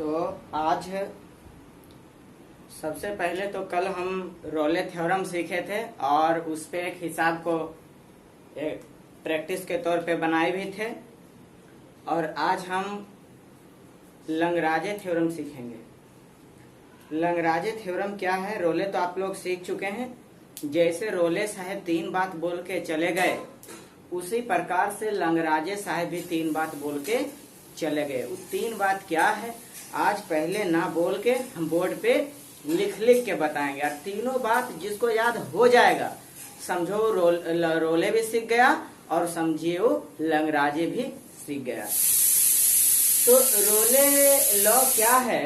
तो आज सबसे पहले तो कल हम रोले थ्योरम सीखे थे और उस पे एक हिसाब को एक प्रैक्टिस के तौर पे बनाए भी थे। और आज हम लंगराजे थ्योरम सीखेंगे। लंगराजे थ्योरम क्या है? रोले तो आप लोग सीख चुके हैं। जैसे रोले साहब 3 बात बोल के चले गए, उसी प्रकार से लंगराजे साहब भी 3 बात बोल के चले गए। वो 3 बात क्या है आज पहले ना बोल के हम बोर्ड पे लिख लिख के बताएंगे। और तीनों बात जिसको याद हो जाएगा समझो रोले भी सीख गया और समझिए वो लंगराजे भी सीख गया। तो रोले लॉ क्या है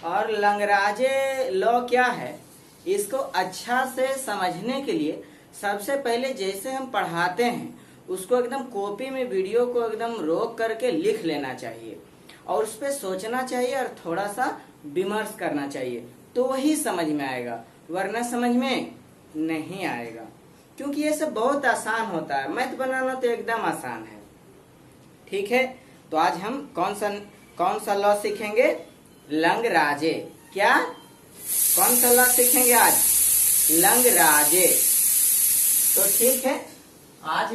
और लंगराजे लॉ क्या है, इसको अच्छा से समझने के लिए सबसे पहले जैसे हम पढ़ाते हैं उसको एकदम कॉपी में वीडियो को एकदम रोक करके लिख लेना चाहिए और उस पर सोचना चाहिए और थोड़ा सा विमर्श करना चाहिए, तो वही समझ में आएगा, वरना समझ में नहीं आएगा। क्योंकि ये सब बहुत आसान होता है, मैथ बनाना तो एकदम आसान है। ठीक है, तो आज हम कौन सा लॉ सीखेंगे? लंगराजे। क्या? कौन सा लॉ सीखेंगे आज? लंगराजे। तो ठीक है, आज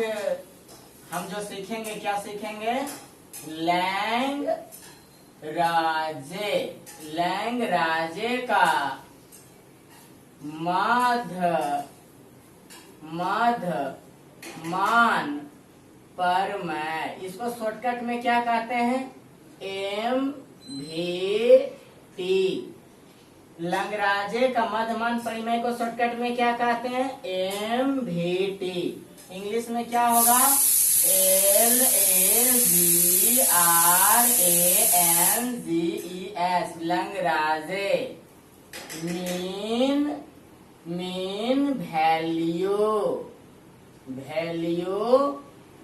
हम जो सीखेंगे क्या सीखेंगे? लैंगराजे। लैंगराजे का मान परमेय, इसको शॉर्टकट में क्या कहते हैं? MVT। लंगराजे का मध्यमान परिमेय को शॉर्टकट में क्या कहते हैं? MVT। इंग्लिश में क्या होगा? LAGRANGES। Lagrange's. Mean value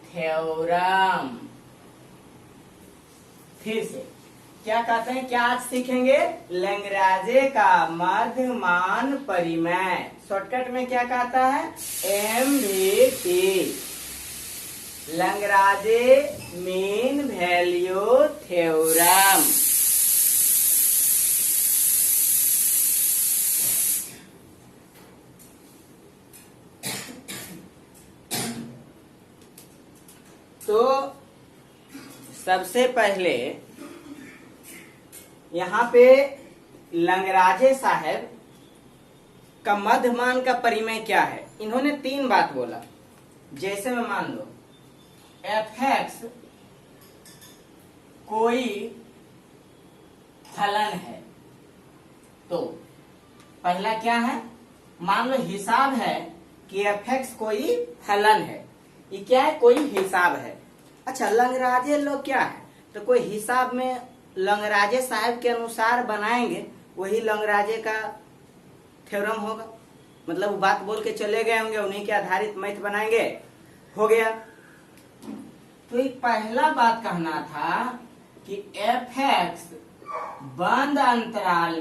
theorem. फिर से क्या कहते हैं? क्या आज सीखेंगे? लंगराजे का मध्यमान परिमेय, शॉर्टकट में क्या कहता है? MVT। Lagrange's mean value theorem. तो सबसे पहले यहाँ पे लंगराजे साहब का मध्यमान का परिमेय क्या है? इन्होंने 3 बात बोला। जैसे में मान लो fx कोई फलन है, तो पहला क्या है? मान लो हिसाब है कि fx कोई फलन है। ये क्या है? कोई हिसाब है। अच्छा, लंगराजे लोग क्या है? तो कोई हिसाब में लंगराजे साहब के अनुसार बनाएंगे, वही लंगराजे का थ्योरम होगा। मतलब वो बात बोल के चले गए होंगे, उन्हीं के आधारित मैथ बनाएंगे, हो गया। तो एक पहला बात कहना था कि fx बंद अंतराल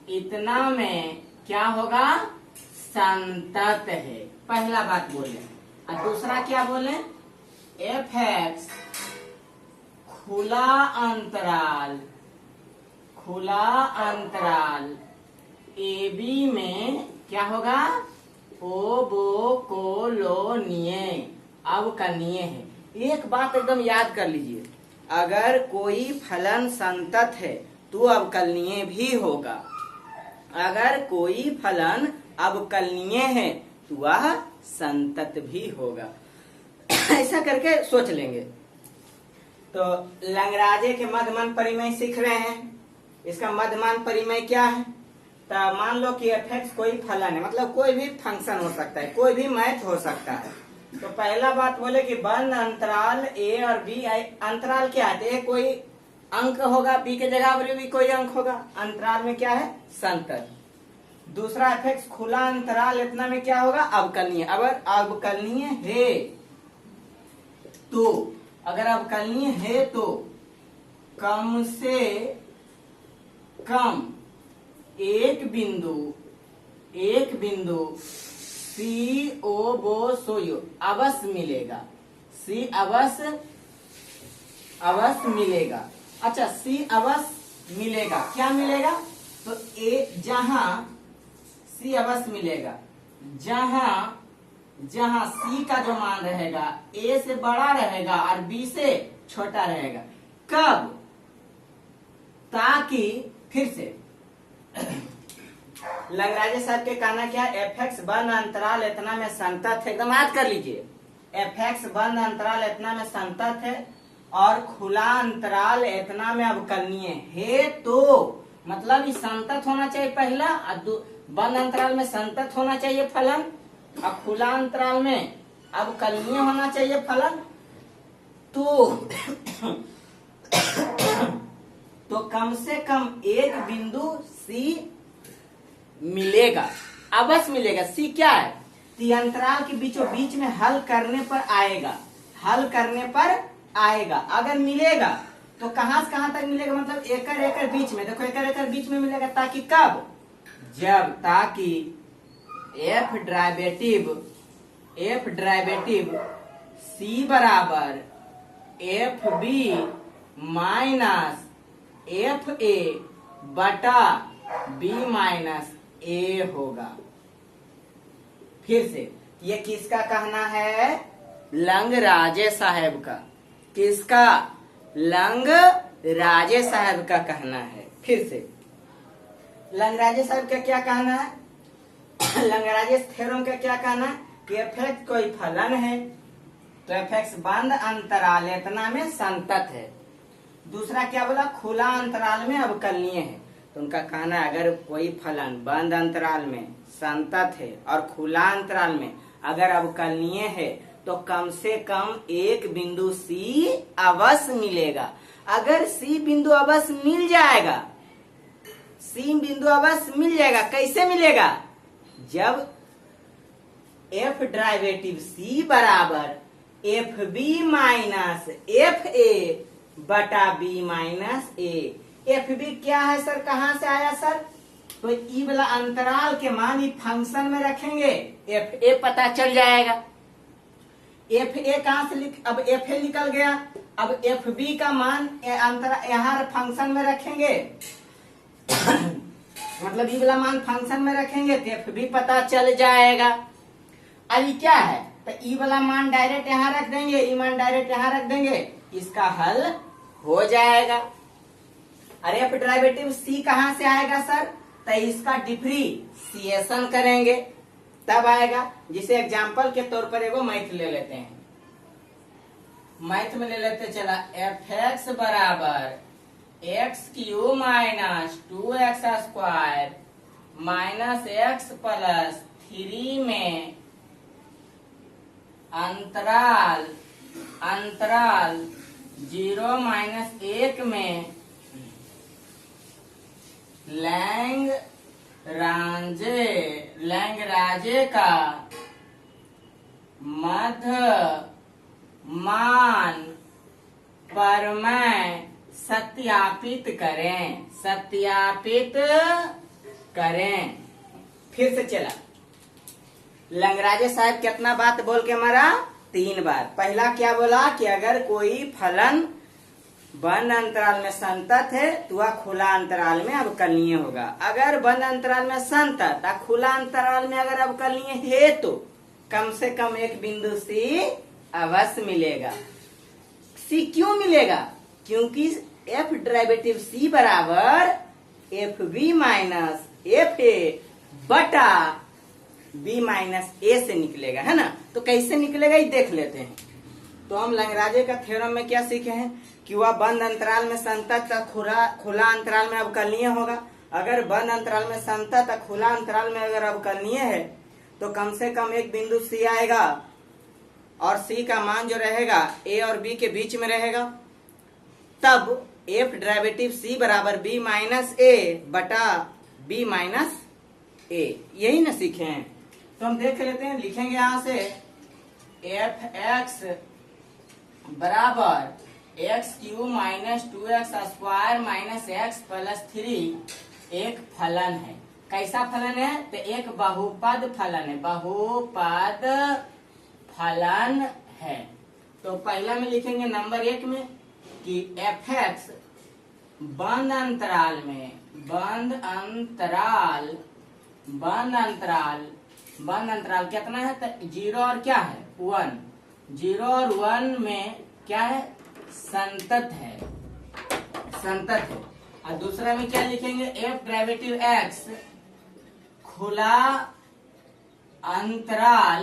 इतना में क्या होगा? संतत है। पहला बात बोले। और दूसरा क्या बोले? fx खुला अंतराल AB में क्या होगा? अवकलनीय है। एक बात एकदम याद कर लीजिए, अगर कोई फलन संतत है तो अवकलनीय भी होगा। अगर कोई फलन अवकलनीय है तो वह संतत भी होगा। ऐसा करके सोच लेंगे। तो लंगराजे के मध्यमान परिमेय सीख रहे हैं। इसका मध्यमान परिमेय क्या है? तो मान लो कि fx कोई फलन है, मतलब कोई भी फंक्शन हो सकता है, कोई भी मैथ हो सकता है। तो पहला बात बोले कि बंद अंतराल A और B। अंतराल क्या है? A कोई अंक होगा, B के जगह पर भी कोई अंक होगा। अंतराल में क्या है? संतत। दूसरा fx खुला अंतराल, इतना में क्या होगा? अवकलनीय। अगर अवकलनीय है तो कम से कम एक बिंदु एक बिंदु सी ओ बो सोयो अवश्य मिलेगा। सी अवश्य मिलेगा। अच्छा, सी अवश्य मिलेगा, क्या मिलेगा? तो ए जहां सी अवश्य मिलेगा, जहां सी का जो मान रहेगा ए से बड़ा रहेगा और बी से छोटा रहेगा। कब? ताकि फिर से लंगराजे साहब के कहना क्या, एफ एक्स बंद अंतराल इतना में संतत है, एकदम याद कर लीजिए, एफ एक्स बंद अंतराल इतना में संतत है और खुला अंतराल इतना में अवकलनीय है। तो मतलब इस संतत होना चाहिए पहला, बंद अंतराल में संतत होना चाहिए फलन, और खुला अंतराल में अवकलनीय होना चाहिए फलन। तो कम से कम एक बिंदु सी मिलेगा, अवश्य मिलेगा। सी क्या है? अंतराल के बीचों बीच में हल करने पर आएगा। अगर मिलेगा तो कहां से कहां तक मिलेगा? मतलब एकड़ बीच में, देखो एकड़ बीच में मिलेगा। ताकि कब? ताकि एफ ड्राइवेटिव सी बराबर F B minus F A बटा बी माइनस ए होगा। फिर से, ये किसका कहना है? लंगराजे साहब का। किसका? लंगराजे साहब का कहना है। फिर से लंगराजे साहब का क्या कहना है? लंगराजे थ्योरम का क्या कहना है कि एफ एक्स कोई फलन है तो एफ एक्स बंद अंतराल इतना में संतत है। दूसरा क्या बोला? खुला अंतराल में अवकलनीय है। तो उनका कहना है अगर कोई फलन बंद अंतराल में संतत है और खुला अंतराल में अगर अवकलनीय है तो कम से कम एक बिंदु सी अवश्य मिलेगा। अगर सी बिंदु अवश्य मिल जाएगा, कैसे मिलेगा? जब एफ ड्राइवेटिव सी बराबर F B minus F A बटा B minus A. F B क्या है सर? कहां से आया सर? तो ई वाला अंतराल के मान ई फंक्शन में रखेंगे, एफ ए पता चल जाएगा। एफ ए कहां से अब एफ ए निकल गया। अब एफ बी का मान अंतराल यहाँ फंक्शन में रखेंगे मतलब ई वाला मान फंक्शन में रखेंगे तो एफ बी पता चल जाएगा। अब क्या है? तो ई वाला मान डायरेक्ट यहाँ रख देंगे, ई मान डायरेक्ट यहाँ रख देंगे, इसका हल हो जाएगा। अरे एफ डेरिवेटिव सी कहां से आएगा सर? तो इसका डिफरेंशिएशन करेंगे तब आएगा। जिसे एग्जांपल के तौर पर एगो मैथ ले लेते हैं। मैथ में ले लेते चला, एफ एक्स बराबर x Q minus 2x square minus x plus 3 में अंतराल 0 माइनस 1 में लैंगराजे का मध्य मान प्रमेय सत्यापित करें। फिर से चला, लंगराजे साहब कितना बात बोल के मारा? 3 बार। पहला क्या बोला कि अगर कोई फलन बंद अंतराल में संतत है तो वह खुला अंतराल में अवकलनीय होगा। अगर बंद अंतराल में संतत और खुला अंतराल में अगर अवकलनीय है तो कम से कम एक बिंदु सी अवश्य मिलेगा। सी क्यों मिलेगा? क्योंकि एफ डेरिवेटिव सी बराबर F B minus F A बटा बी माइनस ए से निकलेगा, है ना। तो कैसे निकलेगा ये देख लेते हैं। तो हम लंगराजे का थ्योरम में क्या सीखे हैं कि वह बंद अंतराल में संतत खुला अंतराल में अवकलनीय होगा। अगर बंद अंतराल में संतत खुला अंतराल में अगर अवकलनीय है तो कम से कम एक बिंदु सी आएगा और सी का मान जो रहेगा ए और बी के बीच में रहेगा। तब एफ डेरिवेटिव सी बराबर बी माइनस ए बटा बी माइनस ए, यही ना सीखे हैं। तो हम देख लेते हैं, लिखेंगे यहां से एफ एक्स बराबर x Q minus 2x square minus x plus 3 एक फलन है। कैसा फलन है? तो एक बहुपद फलन है, बहुपद फलन है। तो पहला में लिखेंगे नंबर 1 में कि एफ एक्स बंद अंतराल में, बंद अंतराल कितना है? तो 0 और क्या है? 1। 0 और 1 में क्या है? संतत है। और दूसरा में क्या लिखेंगे? एफ डेरिवेटिव एक्स खुला अंतराल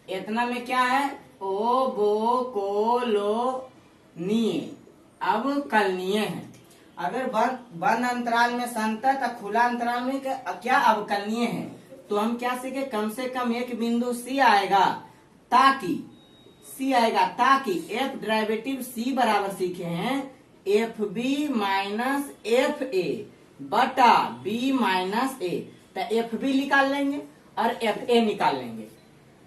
इतना में क्या है? ओबोकोलोनीय, अवकलनीय है। अगर बंद अंतराल में संतत और खुला अंतराल में क्या अवकलनीय है, तो हम क्या सीखे? कम से कम एक बिंदु C आएगा ताकि एफ डेरिवेटिव C बराबर सीखे हैं F B minus F A बटा बी माइनस ए। तो एफ बी निकाल लेंगे और एफ ए निकाल लेंगे।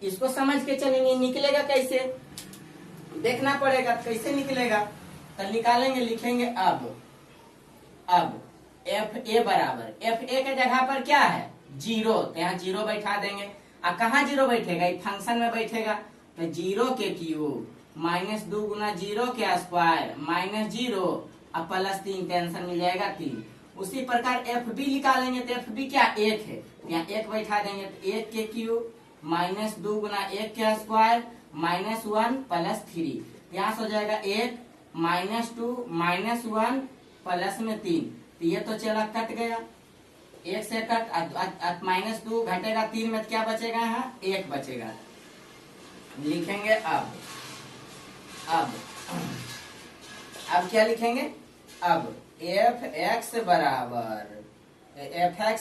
इसको समझ के चलेंगे। निकलेगा कैसे देखना पड़ेगा, कैसे निकलेगा। तो निकालेंगे, लिखेंगे अब एफ ए बराबर, एफ ए के जगह पर क्या है? 0, तो यहाँ 0 बैठा देंगे। अब कहाँ 0 बैठेगा? फंक्शन में बैठेगा। तो 0 के क्यूब माइनस 2 गुना 0 के स्क्वायर माइनस 0 अब प्लस 3, टेंशन मिल जाएगा 3। उसी प्रकार एफ बी निकालेंगे। तो एफ बी क्या? 1 है, यहाँ 1 बैठा देंगे। तो 1 के क्यूब माइनस 2 गुना 1 के स्क्वायर माइनस 1 प्लस 3, यहाँ से हो जाएगा 1 माइनस 2 माइनस 1 प्लस में 3। तो ये तो चला कट गया, 1 से कट, माइनस 2 घटेगा 3 में, क्या बचेगा? यहाँ 1 बचेगा। लिखेंगे अब क्या लिखेंगे? अब एफ एक्स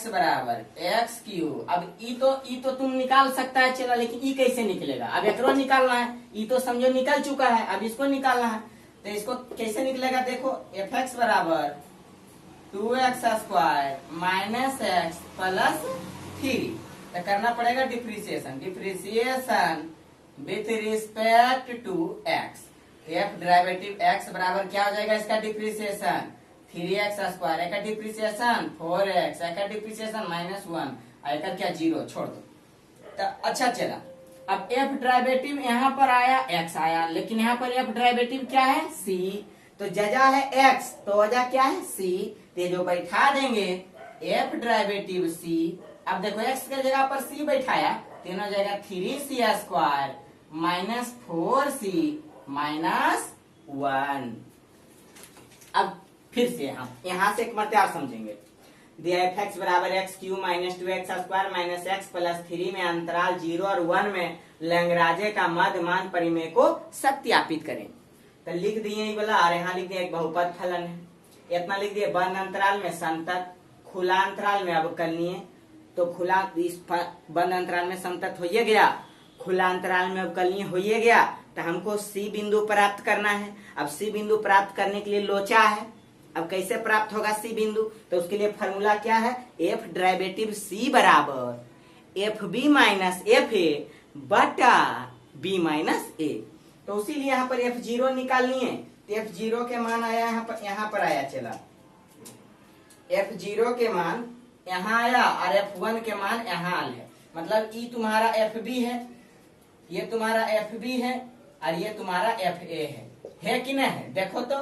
बराबर एक्स क्यूब। अब ई तो तुम निकाल सकता है, चला, लेकिन ई कैसे निकलेगा? अब एकरो निकालना है। ई तो समझो निकल चुका है, अब इसको निकालना है। तो इसको कैसे निकलेगा? देखो, एफ एक्स बराबर 2x square minus x plus 3। तो करना पड़ेगा differentiation with respect to x। F derivative x बराबर क्या हो जाएगा? इसका डिफ्रेंशिएशन 3x स्क्वायर, एक डिफ्रेंशिएशन 4x, एक डिफ्रेंशिएशन माइनस 1, एक क्या 0, छोड़ दो। तो अच्छा चला। अब एफ डेरिवेटिव यहाँ पर आया x आया, लेकिन यहाँ पर एफ डेरिवेटिव क्या है? c। तो जजा है x, तो वजह क्या है? c। तो जो बैठा देंगे एफ डेरिवेटिव c। अब देखो x के जगह पर c बैठाया, तीनों जगह 3c square minus 4c minus 1। अब फिर से यहाँ से एक मत्यार समझेंगे। एफ एक्स बराबर x Q minus 2x square minus x plus 3 में अंतराल 0 और 1 में लैग्रांज का मध्य मान परिमेय को सत्यापित करें। तो लिख दिए ये वाला, और यहाँ लिख दिए एक बहुपद फलन है। इतना लिख दिए बंद अंतराल में संतत, खुला अंतराल में अवकलनीय। तो खुला इस बंद अंतराल में संतत हो गया, खुला अंतराल में अवकलनीय हो गया। तो हमको सी बिंदु प्राप्त करना है। अब सी बिंदु प्राप्त करने के लिए लोचा है। अब कैसे प्राप्त होगा सी बिंदु? तो उसके लिए फॉर्मूला क्या है? एफ डेरिवेटिव सी बराबर F B minus F A बटा बी माइनस ए। तो उसीलिए यहाँ पर F0 निकालनी है। तो F0 के मान आया यहाँ पर आया, चला F0 के मान यहाँ आया और F1 के मान यहाँ आया। मतलब ई तुम्हारा FB है, ये तुम्हारा FB है और ये तुम्हारा FA है कि नहीं है? देखो तो,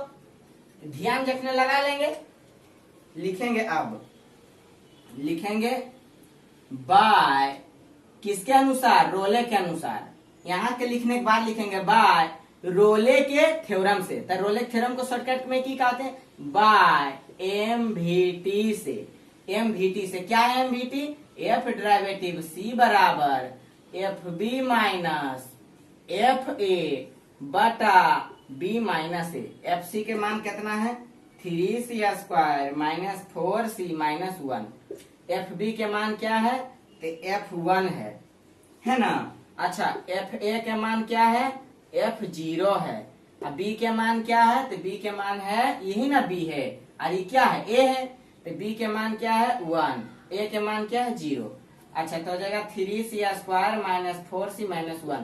ध्यान रखने लगा लेंगे। लिखेंगे अब, लिखेंगे बाय किसके अनुसार? रोले के अनुसार। यहाँ के लिखने के बाद लिखेंगे बाय रोले के थ्योरम से। तो रोले के थ्योरम को शॉर्टकट में की कहते हैं? बाय MVT से। MVT से क्या है? MVT एफ डेरिवेटिव सी बराबर FB माइनस FA बटा B माइनस ए। FC के मान कितना है? 3C square minus 4C minus 1। FB के मान क्या है? तो F1 है ना? अच्छा, FA के मान क्या है? F0 है। अब B के मान क्या है? तो B के मान है यही ना, B है, और ये क्या है? A है। तो B के मान क्या है? 1। A के मान क्या है? 0। अच्छा, तो हो जाएगा 3C square minus 4C minus 1।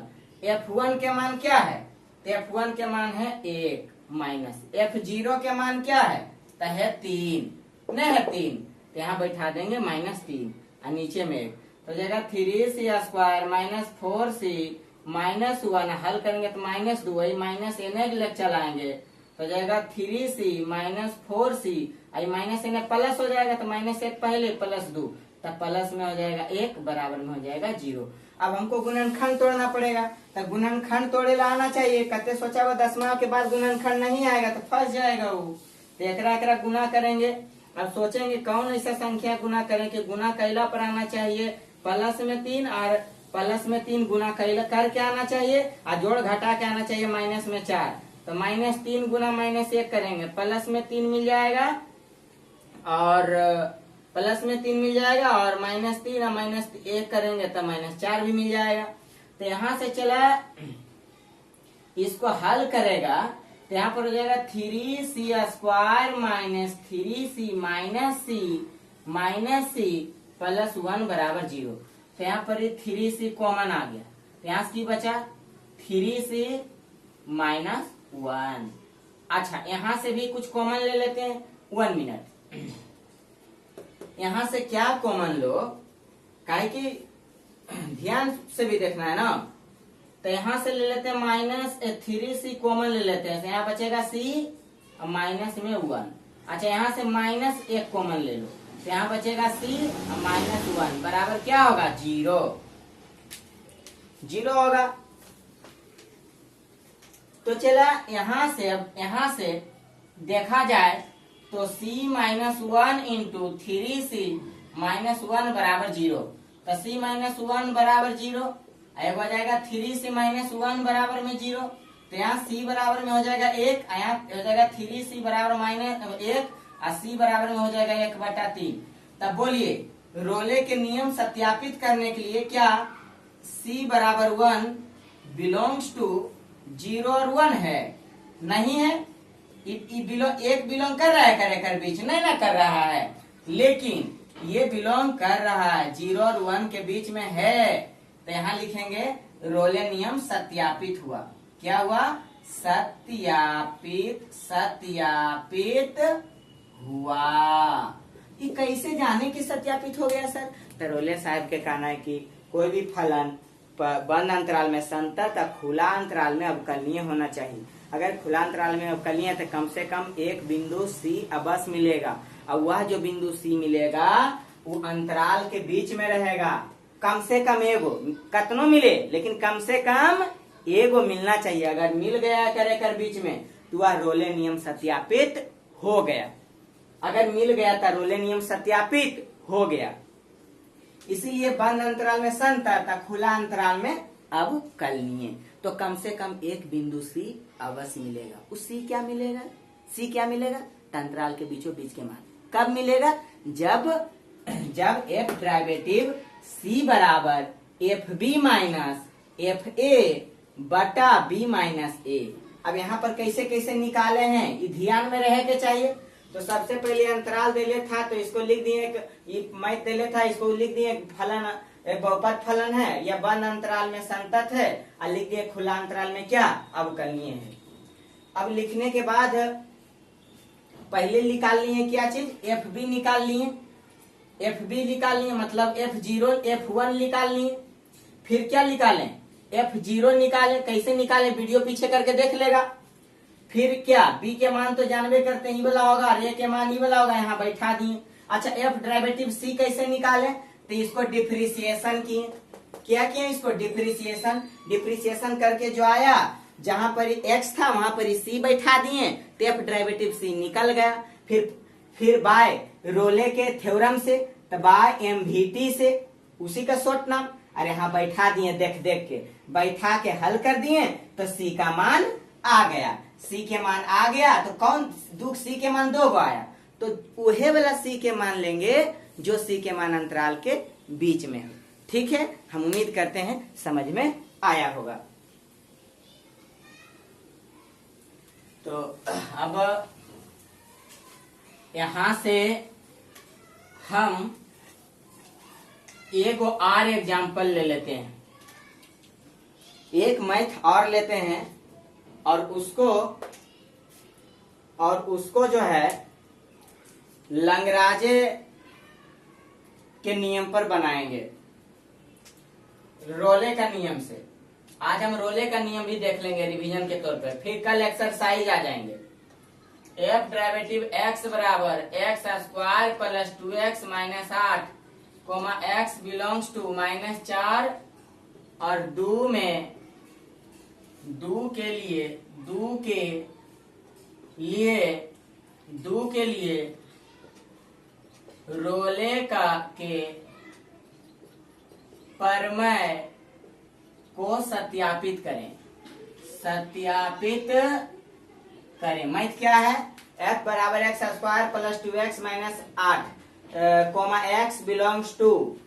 F1 के मान क्या है? तो F1 के मान है 1 माइनस। F0 के मान क्या है? तो है 3 नहीं है 3, तो यहाँ बैठा देंगे -3 और नीचे में 1 तो जाएगा 3c² माइनस 4c माइनस 1 हल करेंगे तो -2 वही माइनस n चलाएंगे तो जाएगा 3c माइनस 4c आई माइनस n प्लस हो जाएगा तो -1 पहले +2 तब प्लस में हो जाएगा 1 बराबर में हो जाएगा 0। अब हमको गुणनखंड तोड़ना पड़ेगा तो गुणनखंड तोड़े ला आना चाहिए। कते सोचा वो दशमलव के बाद गुणनखंड नहीं आएगा तो फंस जाएगा वो। तो एकरा गुना करेंगे। अब सोचेंगे कौन ऐसा संख्या गुना करें कि गुना कैला पर आना चाहिए प्लस में 3 और प्लस में 3 गुना कैला करके आना चाहिए और जोड़ घटा के आना चाहिए माइनस में 4। तो -3 गुना -1 करेंगे प्लस में 3 मिल जाएगा और प्लस में 3 मिल जाएगा और -3 और -1 करेंगे तो -4 भी मिल जाएगा। तो यहाँ से चला इसको हल करेगा तो यहाँ पर हो जाएगा 3c² minus 3c minus c plus 1 बराबर 0। तो यहाँ पर 3c कॉमन आ गया तो यहाँ की बचा 3c माइनस 1। अच्छा यहाँ से भी कुछ कॉमन ले लेते हैं 1 मिनट। यहाँ से क्या कॉमन लो काहे कि ध्यान से भी देखना है ना। तो यहाँ से ले लेते हैं -3c कॉमन ले लेते हैं तो यहाँ बचेगा c और माइनस में 1। अच्छा यहाँ से -1 कॉमन ले लो तो यहाँ बचेगा c और -1 बराबर क्या होगा 0 होगा। तो चला यहाँ से अब यहाँ से देखा जाए तो c -1 इंटू 3c -1 बराबर 0। तो c -1 बराबर 0 एक हो जाएगा 3c -1 बराबर में 0। तो यहाँ c बराबर में हो जाएगा 1 यहाँ हो जाएगा 3c बराबर -1 और c बराबर में हो जाएगा 1/3। तब बोलिए रोले के नियम सत्यापित करने के लिए क्या c बराबर 1 बिलोंग्स टू 0 और 1 है? नहीं है। एक बिलोंग कर रहा है करेक्टर बीच नहीं ना कर रहा है, लेकिन ये बिलोंग कर रहा है 0 और 1 के बीच में है। तो यहाँ लिखेंगे रोले नियम सत्यापित हुआ। क्या हुआ? सत्यापित हुआ। ये कैसे जाने कि सत्यापित हो गया सर? तो रोले साहब के कहना है कि कोई भी फलन बंद अंतराल में संतत और खुला अंतराल में अवकलनीय होना चाहिए। अगर खुला अंतराल में अवकलनीय है तो कम से कम एक बिंदु C अवश्य मिलेगा और वह जो बिंदु C मिलेगा वो अंतराल के बीच में रहेगा। कम से कम एगो, कतनो मिले लेकिन कम से कम एगो मिलना चाहिए। अगर मिल गया करेक्टर बीच में तो वह रोले नियम सत्यापित हो गया। अगर मिल गया तो रोले नियम सत्यापित हो गया। इसीलिए बंद अंतराल में संतत, खुला अंतराल में अवकलनीय। तो कम से कम एक बिंदु C अवश्य मिलेगा। उस C क्या मिलेगा? C क्या मिलेगा? अंतराल के बीचों बीच के मान। कब मिलेगा? जब f डेरिवेटिव C बराबर FB माइनस FA बटा B माइनस A। अब यहाँ पर कैसे कैसे निकाले हैं ये ध्यान में रहे के चाहिए। तो सबसे पहले अंतराल देले था तो इसको लिख दिए, मैथ देले था इसको लिख दिए फलन एक बहुपद फलन है या बंद अंतराल में संतत है और लिख दिए खुला अंतराल में क्या अवकलनीय है। अब लिखने के बाद पहले निकाल लिए क्या चीज? FB निकाल लिए। FB निकाल लिए मतलब F0 F1 निकाल लिए। फिर क्या निकालें? F0 निकालें। कैसे निकालें? वीडियो पीछे करके देख लेगा। फिर क्या B के मान तो जानवे करते हैं, ये वाला होगा और A के मान ये वाला होगा, यहाँ बैठा दिए। अच्छा F डेरिवेटिव C कैसे निकालें? तो इसको डिफ्रेंशिएशन किए। क्या किए? इसको डिफ्रेंशिएशन करके जो आया जहां पर x था वहां पर C बैठा दिए तो F डेरिवेटिव C निकल गया। फिर बाय रोले के थ्योरम से तो बाय MVT से उसी का शॉर्ट नाम, अरे यहाँ बैठा दिए देख देख के बैठा के हल कर दिए तो C का मान आ गया। C के मान आ गया तो कौन C के मान 2 आया तो वही वाला C के मान लेंगे जो C के मान अंतराल के बीच में है। ठीक है, हम उम्मीद करते हैं समझ में आया होगा। तो अब यहां से हम एक और एग्जाम्पल ले लेते हैं, एक मैथ और लेते हैं और उसको जो है लंगराजे के नियम पर बनाएंगे, रोले का नियम से। आज हम रोले का नियम भी देख लेंगे रिवीजन के तौर पर, फिर कल एक्सरसाइज आ जाएंगे। एफ डेरिवेटिव एक्स बराबर X square plus 2x minus 8 comma X belongs to minus 4 और डू में डू के लिए रोले के प्रमेय को सत्यापित करें। मैथ क्या है? f बराबर X square plus 2x minus 8 comma X belongs to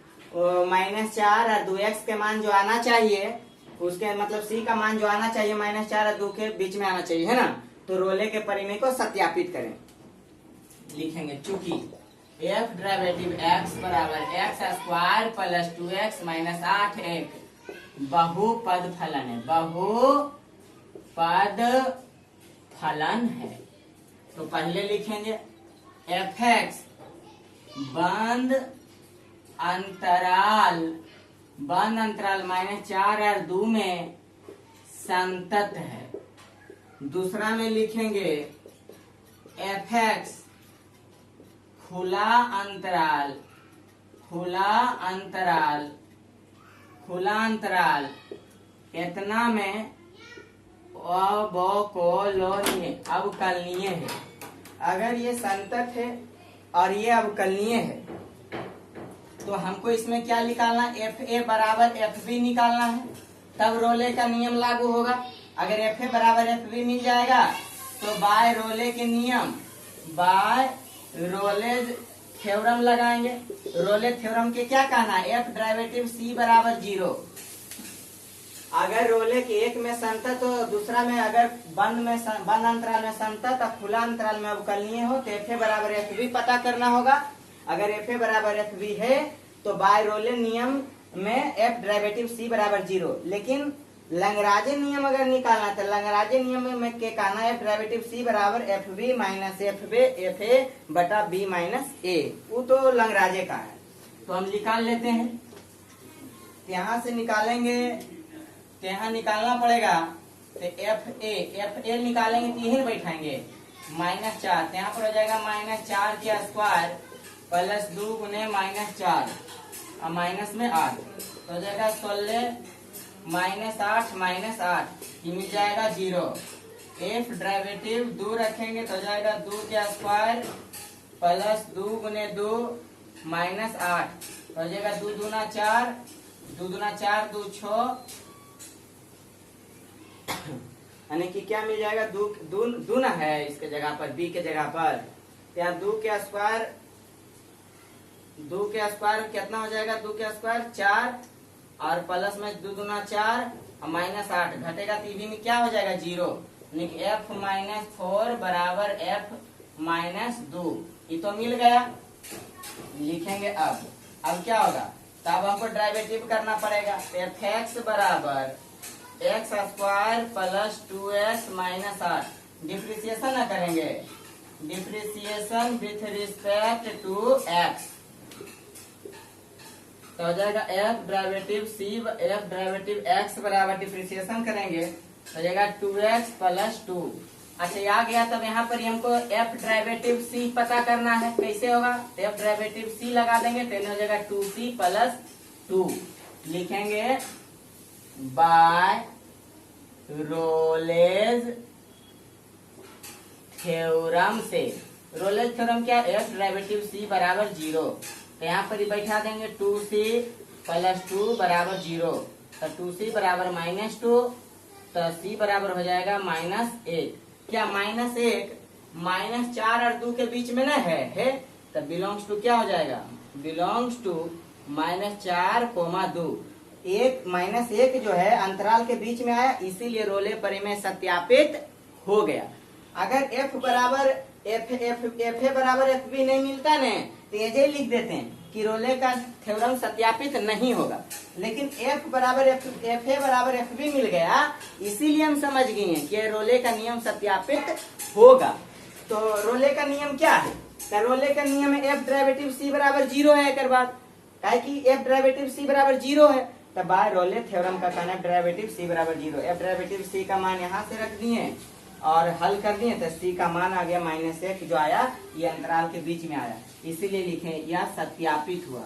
minus 4 और 2x के मान जो आना चाहिए, उसके मतलब c का मान जो आना चाहिए माइनस 4 और 2 के बीच में आना चाहिए, है ना। तो रोले के प्रमेय को सत्यापित करें। लिखेंगे चूंकि f डेरिवेटिव x बराबर X square plus 2x minus 8 एक बहुपद फलन है। तो पहले लिखेंगे fx बंद अंतराल माइनस 4 और 2 में संतत है। दूसरा में लिखेंगे fx खुला अंतराल इतना में अवकलनीय है। अगर ये संतत है और ये अवकलनीय है तो हमको इसमें क्या निकालना? एफ ए बराबर एफ बी निकालना है, तब रोले का नियम लागू होगा। अगर एफ ए बराबर एफ बी मिल जाएगा तो बाय रोले के नियम, बाय रोले थ्योरम लगाएंगे। रोले थ्योरम के क्या कहना है? एफ डेरिवेटिव सी बराबर 0। अगर रोले के एक में संतत हो, दूसरा में अगर बंद अंतराल में संतत और खुला अंतराल में अवकलनीय हो तो एफ ए बराबर एफ बी पता करना होगा। अगर एफ ए बराबर एफ बी है तो बाय रोले नियम में एफ डेरिवेटिव सी बराबर 0। लेकिन लंगराजे नियम अगर निकालना तो लंगराजे नियम में के कहना है एफ डेरिवेटिव सी बराबर F B minus F A बटा बी माइनस ए। वो तो लंगराजे का है, तो हम निकाल लेते हैं। यहाँ से निकालेंगे तो यहाँ निकालना पड़ेगा, तो एफ ए निकालेंगे तो यही बैठाएंगे माइनस 4, यहाँ पर हो जाएगा माइनस 4 के स्क्वायर प्लस 2 गुने माइनस 4 और माइनस में 8 तो हो जाएगा 16 माइनस 8 ये मिल जाएगा 0। एफ डेरिवेटिव 2 रखेंगे तो हो जाएगा 2 के स्क्वायर प्लस 2 गुने 2 माइनस 8 तो हो जाएगा 2 दूना 4 2 6 यानी कि क्या मिल जाएगा? दो ना है इसके जगह पर, बी के जगह पर। यहाँ 2 के स्क्वायर कितना हो जाएगा? 2 के स्क्वायर 4 और प्लस में 2 दूना 4 और माइनस 8 घटेगा तो में क्या हो जाएगा? 0। यानी कि f माइनस 4 बराबर f माइनस 2। ये तो मिल गया। लिखेंगे अब क्या होगा? तब हमको डेरिवेटिव करना पड़ेगा। एफ एक्स बराबर X square plus 2x minus 8 differentiation ना करेंगे, differentiation with respect to x तो हो जाएगा एफ डेरिवेटिव x बराबर डिफ्रेंशिएशन करेंगे हो जाएगा 2x प्लस 2। अच्छा आ गया। तब यहाँ पर हमको एफ डेरिवेटिव c पता करना है। कैसे होगा? एफ डेरिवेटिव c लगा देंगे तो हो जाएगा 2c प्लस 2। लिखेंगे बाय रोलेज थ्योरम से। रोलेज थ्योरम क्या? एफ डेरिवेटिव सी बराबर 0 तो यहाँ पर ही बैठा देंगे 2c प्लस 2 बराबर 0 तो 2c बराबर माइनस 2 तो c बराबर हो जाएगा माइनस 1। क्या माइनस 1 माइनस 4 और 2 के बीच में ना है तो बिलोंग्स टू क्या हो जाएगा? Belongs to minus 4 comma 2। एक माइनस 1 जो है अंतराल के बीच में आया, इसीलिए रोले प्रमेय सत्यापित हो गया। अगर f बराबर एफ ए बराबर एफ बी नहीं मिलता न तो ये लिख देते हैं कि रोले का थ्योरम सत्यापित नहीं होगा। लेकिन f बराबर एफ ए बराबर एफ बी मिल गया, इसीलिए हम समझ गए हैं कि रोले का नियम सत्यापित होगा। तो रोले का नियम क्या है? रोले का नियम है एफ डेरिवेटिव सी बराबर 0 है। एक बात काहे कि एफ डेरिवेटिव सी बराबर 0 है, तब बाय रोले थ्योरम का कहना है डेरिवेटिव सी बराबर 0। एफ डेरिवेटिव सी का मान यहाँ से रख दिए और हल कर दिए तो सी का मान आ गया -1 जो आया ये अंतराल के बीच में आया, इसीलिए लिखे यह सत्यापित हुआ।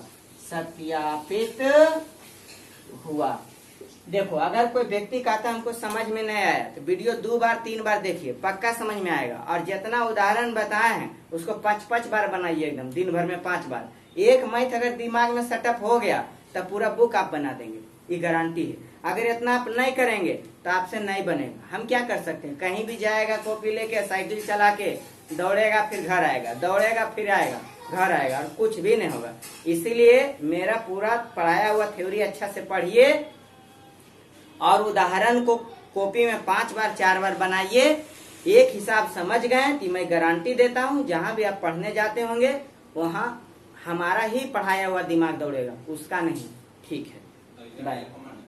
सत्यापित हुआ। देखो अगर कोई व्यक्ति कहता है हमको समझ में नहीं आया तो वीडियो 2 बार 3 बार देखिए, पक्का समझ में आएगा। और जितना उदाहरण बताए हैं उसको 5-5 बार बनाइए, एकदम दिन भर में 5 बार। एक मैथ अगर दिमाग में सेटअप हो गया तब पूरा बुक आप बना देंगे, ये गारंटी है। अगर इतना आप नहीं करेंगे तो आपसे नहीं बनेगा। हम क्या कर सकते हैं, कहीं भी जाएगा कॉपी लेके, साइकिल चला के दौड़ेगा फिर घर आएगा, दौड़ेगा फिर आएगा घर आएगा, और कुछ भी नहीं होगा। इसीलिए मेरा पूरा पढ़ाया हुआ थ्योरी अच्छा से पढ़िए और उदाहरण को कॉपी में 5 बार 4 बार बनाइए। एक हिसाब समझ गए तो मैं गारंटी देता हूँ जहां भी आप पढ़ने जाते होंगे वहां हमारा ही पढ़ाया हुआ दिमाग दौड़ेगा, उसका नहीं। ठीक है, बाय।